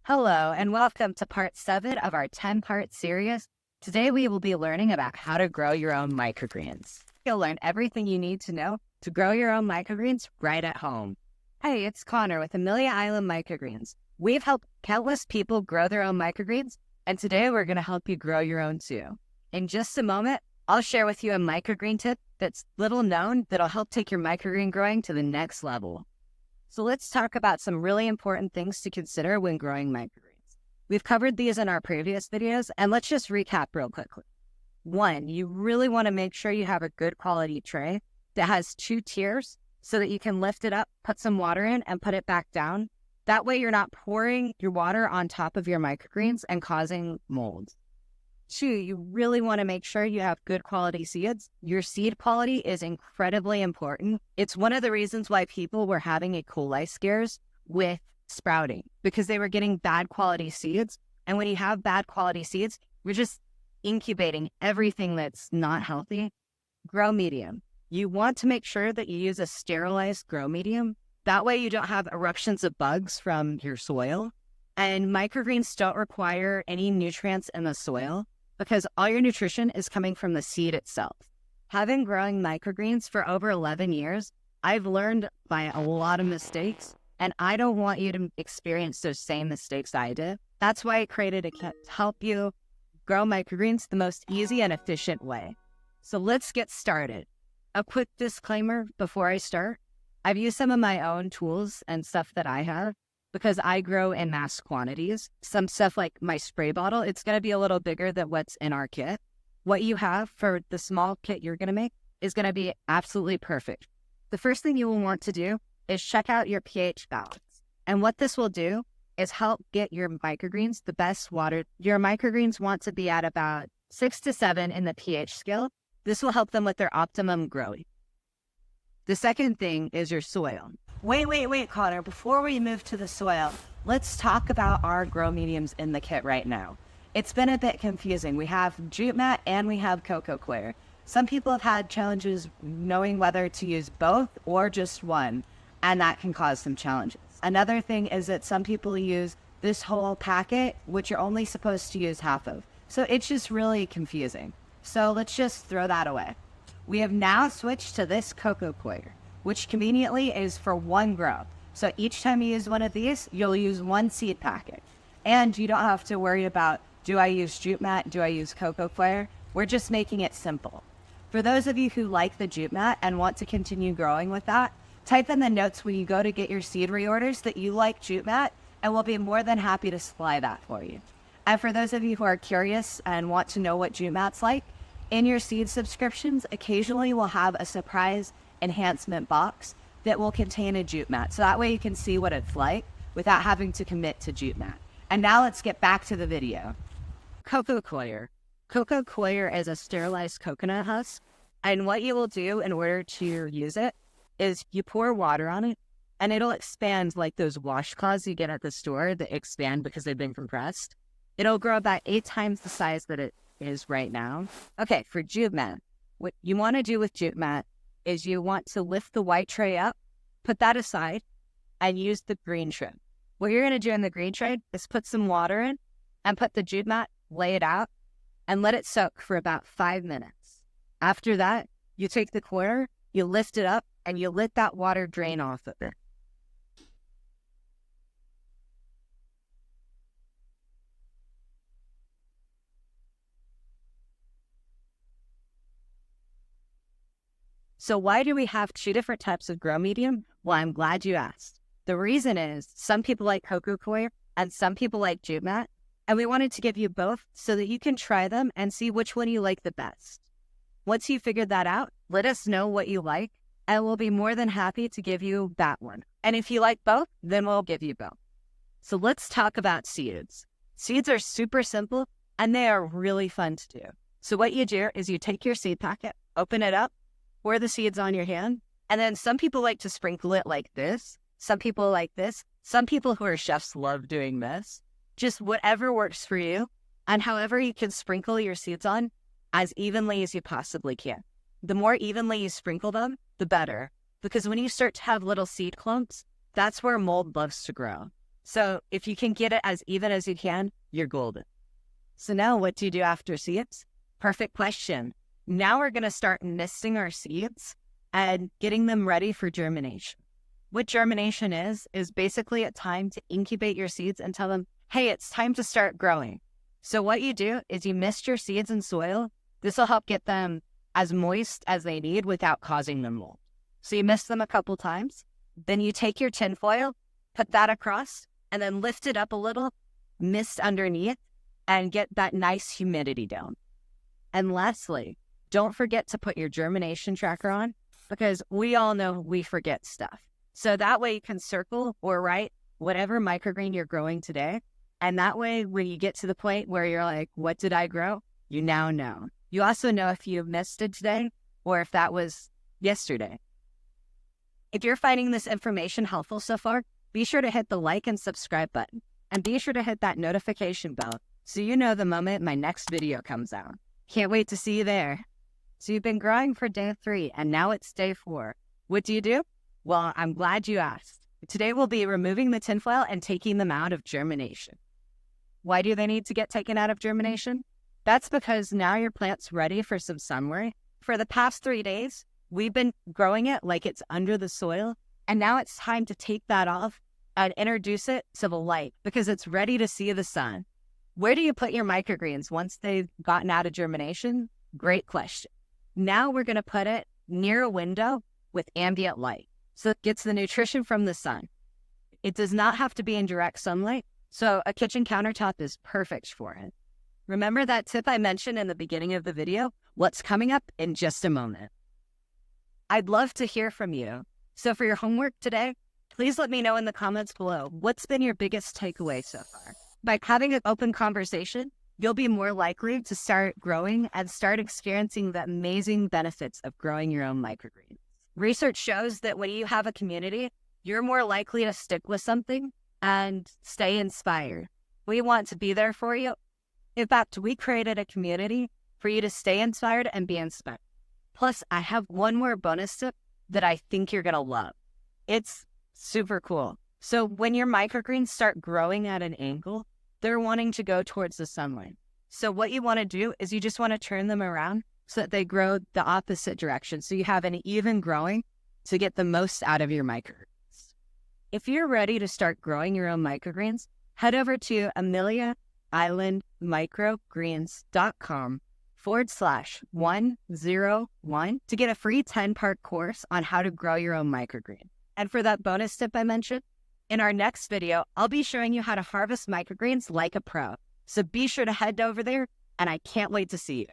Hello, and welcome to part 7 of our 10-part series. Today we will be learning about how to grow your own microgreens. You'll learn everything you need to know to grow your own microgreens right at home. Hey, it's Connor with Amelia Island Microgreens. We've helped countless people grow their own microgreens, and today we're going to help you grow your own too. In just a moment, I'll share with you a microgreen tip that's little known that'll help take your microgreen growing to the next level. So let's talk about some really important things to consider when growing microgreens. We've covered these in our previous videos, and let's just recap real quickly. 1, you really want to make sure you have a good quality tray that has 2 tiers so that you can lift it up, put some water in, and put it back down. That way you're not pouring your water on top of your microgreens and causing mold. 2, you really want to make sure you have good quality seeds. Your seed quality is incredibly important. It's one of the reasons why people were having E. coli scares with sprouting, because they were getting bad quality seeds. And when you have bad quality seeds, you're just incubating everything that's not healthy. Grow medium. You want to make sure that you use a sterilized grow medium. That way you don't have eruptions of bugs from your soil. And microgreens don't require any nutrients in the soil, because all your nutrition is coming from the seed itself. Having growing microgreens for over 11 years, I've learned by a lot of mistakes, and I don't want you to experience those same mistakes I did. That's why I created a kit to help you grow microgreens the most easy and efficient way. So let's get started. A quick disclaimer before I start. I've used some of my own tools and stuff that I have, because I grow in mass quantities. Some stuff like my spray bottle, it's going to be a little bigger than what's in our kit. What you have for the small kit you're going to make is going to be absolutely perfect. The first thing you will want to do is check out your pH balance. And what this will do is help get your microgreens the best water. Your microgreens want to be at about 6 to 7 in the pH scale. This will help them with their optimum growing. The second thing is your soil. Wait, Connor. Before we move to the soil, let's talk about our grow mediums in the kit right now. It's been a bit confusing. We have jute mat and we have Coco Coir. Some people have had challenges knowing whether to use both or just one, and that can cause some challenges. Another thing is that some people use this whole packet, which you're only supposed to use half of. So it's just really confusing. So let's just throw that away. We have now switched to this Coco Coir, which conveniently is for one grow. So each time you use one of these, you'll use one seed packet. And you don't have to worry about, do I use jute mat? Do I use Coco Coir? We're just making it simple. For those of you who like the jute mat and want to continue growing with that, type in the notes when you go to get your seed reorders that you like jute mat, and we'll be more than happy to supply that for you. And for those of you who are curious and want to know what jute mat's like, in your seed subscriptions, occasionally we'll have a surprise enhancement box that will contain a jute mat. So that way you can see what it's like without having to commit to jute mat. And now let's get back to the video. Coco Coir. Coco Coir is a sterilized coconut husk. And what you will do in order to use it is you pour water on it and it'll expand like those washcloths you get at the store that expand because they've been compressed. It'll grow about 8 times the size that it is right now. Okay, for jute mat, what you want to do with jute mat is you want to lift the white tray up, put that aside, and use the green tray. What you're going to do in the green tray is put some water in and put the jute mat, lay it out, and let it soak for about 5 minutes. After that, you take the coir, you lift it up, and you let that water drain off of it. So why do we have 2 different types of grow medium? Well, I'm glad you asked. The reason is some people like Coco Coir and some people like jute mat, and we wanted to give you both so that you can try them and see which one you like the best. Once you figured that out, let us know what you like, and we'll be more than happy to give you that one. And if you like both, then we'll give you both. So let's talk about seeds. Seeds are super simple, and they are really fun to do. So what you do is you take your seed packet, open it up, pour the seeds on your hand, and then some people like to sprinkle it like this. Some people like this. Some people who are chefs love doing this. Just whatever works for you, and however you can sprinkle your seeds on as evenly as you possibly can. The more evenly you sprinkle them, the better, because when you start to have little seed clumps, that's where mold loves to grow. So if you can get it as even as you can, you're golden. So now what do you do after seeds? Perfect question. Now we're going to start misting our seeds and getting them ready for germination. What germination is basically a time to incubate your seeds and tell them, hey, it's time to start growing. So what you do is you mist your seeds in soil. This will help get them as moist as they need without causing them mold. So you mist them a couple times. Then you take your tin foil, put that across, and then lift it up a little, mist underneath, and get that nice humidity down. And lastly, don't forget to put your germination tracker on, because we all know we forget stuff. So that way you can circle or write whatever microgreen you're growing today. And that way, when you get to the point where you're like, what did I grow? You now know. You also know if you missed it today or if that was yesterday. If you're finding this information helpful so far, be sure to hit the like and subscribe button. And be sure to hit that notification bell so you know the moment my next video comes out. Can't wait to see you there. So you've been growing for day 3 and now it's day 4. What do you do? Well, I'm glad you asked. Today we'll be removing the tinfoil and taking them out of germination. Why do they need to get taken out of germination? That's because now your plant's ready for some sunlight. For the past 3 days, we've been growing it like it's under the soil, and now it's time to take that off and introduce it to the light because it's ready to see the sun. Where do you put your microgreens once they've gotten out of germination? Great question. Now we're going to put it near a window with ambient light, so it gets the nutrition from the sun. It does not have to be in direct sunlight, so a kitchen countertop is perfect for it. Remember that tip I mentioned in the beginning of the video? What's coming up in just a moment. I'd love to hear from you. So for your homework today, please let me know in the comments below, what's been your biggest takeaway so far? By having an open conversation, you'll be more likely to start growing and start experiencing the amazing benefits of growing your own microgreens. Research shows that when you have a community, you're more likely to stick with something and stay inspired. We want to be there for you. In fact, we created a community for you to stay inspired and be inspired. Plus, I have one more bonus tip that I think you're going to love. It's super cool. So when your microgreens start growing at an angle, they're wanting to go towards the sunlight. So what you want to do is you just want to turn them around so that they grow the opposite direction. So you have an even growing to get the most out of your microgreens. If you're ready to start growing your own microgreens, head over to AmeliaIslandMicrogreens.com/101 to get a free 10-part course on how to grow your own microgreen. And for that bonus tip I mentioned, in our next video, I'll be showing you how to harvest microgreens like a pro. So be sure to head over there, and I can't wait to see you.